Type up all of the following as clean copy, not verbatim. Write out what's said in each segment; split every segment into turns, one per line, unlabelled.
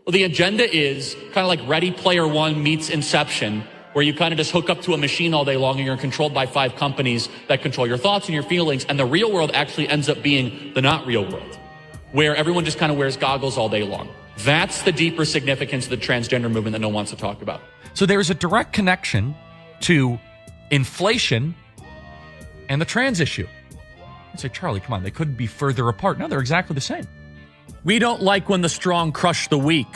Well, the agenda is kind of like Ready Player One meets Inception, where you kind of just hook up to a machine all day long and you're controlled by 5 companies that control your thoughts and your feelings. And the real world actually ends up being the not real world, where everyone just kind of wears goggles all day long. That's the deeper significance of the transgender movement that no one wants to talk about.
So there's a direct connection to inflation and the trans issue. I'd say, Charlie, come on, they couldn't be further apart. No, they're exactly the same.
We don't like when the strong crush the weak.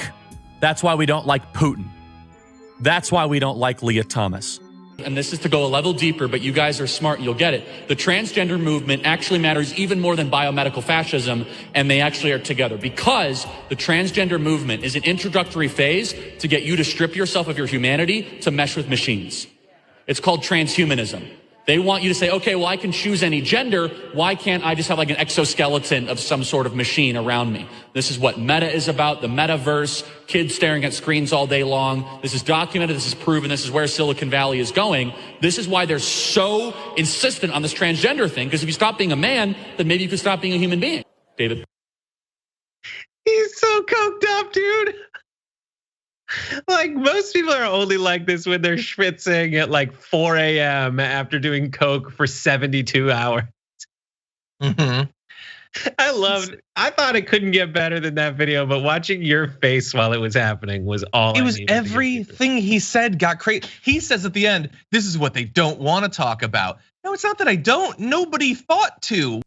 That's why we don't like Putin. That's why we don't like Leah Thomas. And this is to go a level deeper, but you guys are smart, you'll get it. The transgender movement actually matters even more than biomedical fascism, and they actually are together because the transgender movement is an introductory phase to get you to strip yourself of your humanity to mesh with machines. It's called transhumanism. They want you to say, okay, well, I can choose any gender. Why can't I just have like an exoskeleton of some sort of machine around me? This is what meta is about, the metaverse, kids staring at screens all day long. This is documented, this is proven, this is where Silicon Valley is going. This is why they're so insistent on this transgender thing, because if you stop being a man, then maybe you could stop being a human being. David.
He's so coked up, dude. Like, most people are only like this when they're schwitzing at like 4 a.m. after doing coke for 72 hours. I thought it couldn't get better than that video, but watching your face while it was happening was all.
It was everything he said got crazy. He says at the end, this is what they don't want to talk about. No, it's not that I don't. Nobody thought to.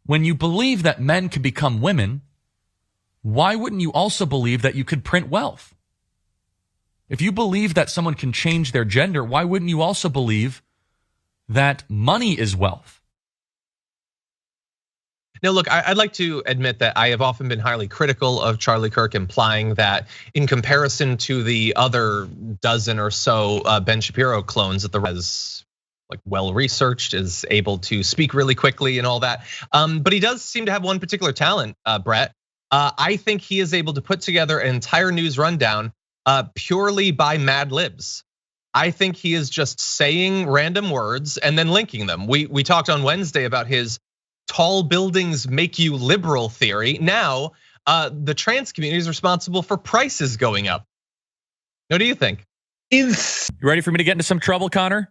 When you believe that men can become women, why wouldn't you also believe that you could print wealth? If you believe that someone can change their gender, why wouldn't you also believe that money is wealth?
Now, look, I'd like to admit that I have often been highly critical of Charlie Kirk, implying that in comparison to the other dozen or so Ben Shapiro clones that the res like well-researched, is able to speak really quickly and all that. But he does seem to have one particular talent, Brett. I think he is able to put together an entire news rundown purely by Mad Libs. I think he is just saying random words and then linking them. We talked on Wednesday about his tall buildings make you liberal theory. Now, the trans community is responsible for prices going up. What do you think?
You ready for me to get into some trouble, Connor?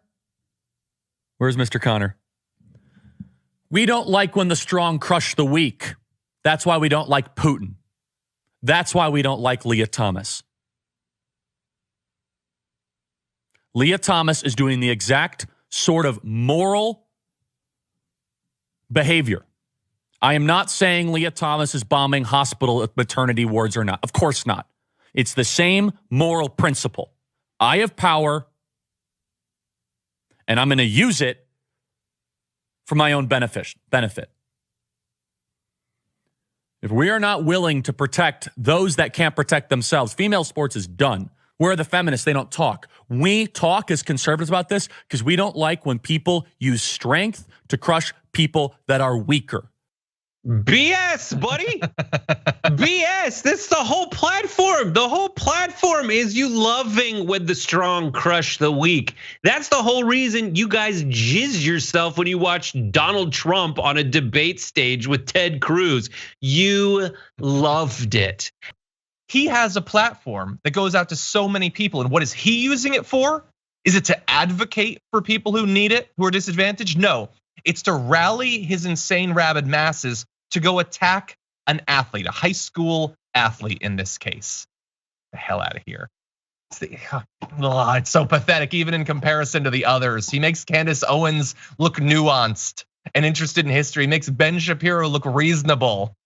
Where's Mr. Connor? We don't like when the strong crush the weak. That's why we don't like Putin. That's why we don't like Leah Thomas. Leah Thomas is doing the exact sort of moral behavior. I am not saying Leah Thomas is bombing hospital maternity wards or not. Of course not. It's the same moral principle. I have power, and I'm going to use it for my own benefit. If we are not willing to protect those that can't protect themselves, female sports is done. Where are the feminists? They don't talk. We talk as conservatives about this because we don't like when people use strength to crush people that are weaker.
BS, buddy. BS. That's the whole platform. The whole platform is you loving when the strong crush the weak. That's the whole reason you guys jizz yourself when you watch Donald Trump on a debate stage with Ted Cruz. You loved it.
He has a platform that goes out to so many people. And what is he using it for? Is it to advocate for people who need it, who are disadvantaged? No, it's to rally his insane rabid masses to go attack an athlete, a high school athlete in this case. The hell out of here. It's so pathetic, even in comparison to the others. He makes Candace Owens look nuanced and interested in history. He makes Ben Shapiro look reasonable.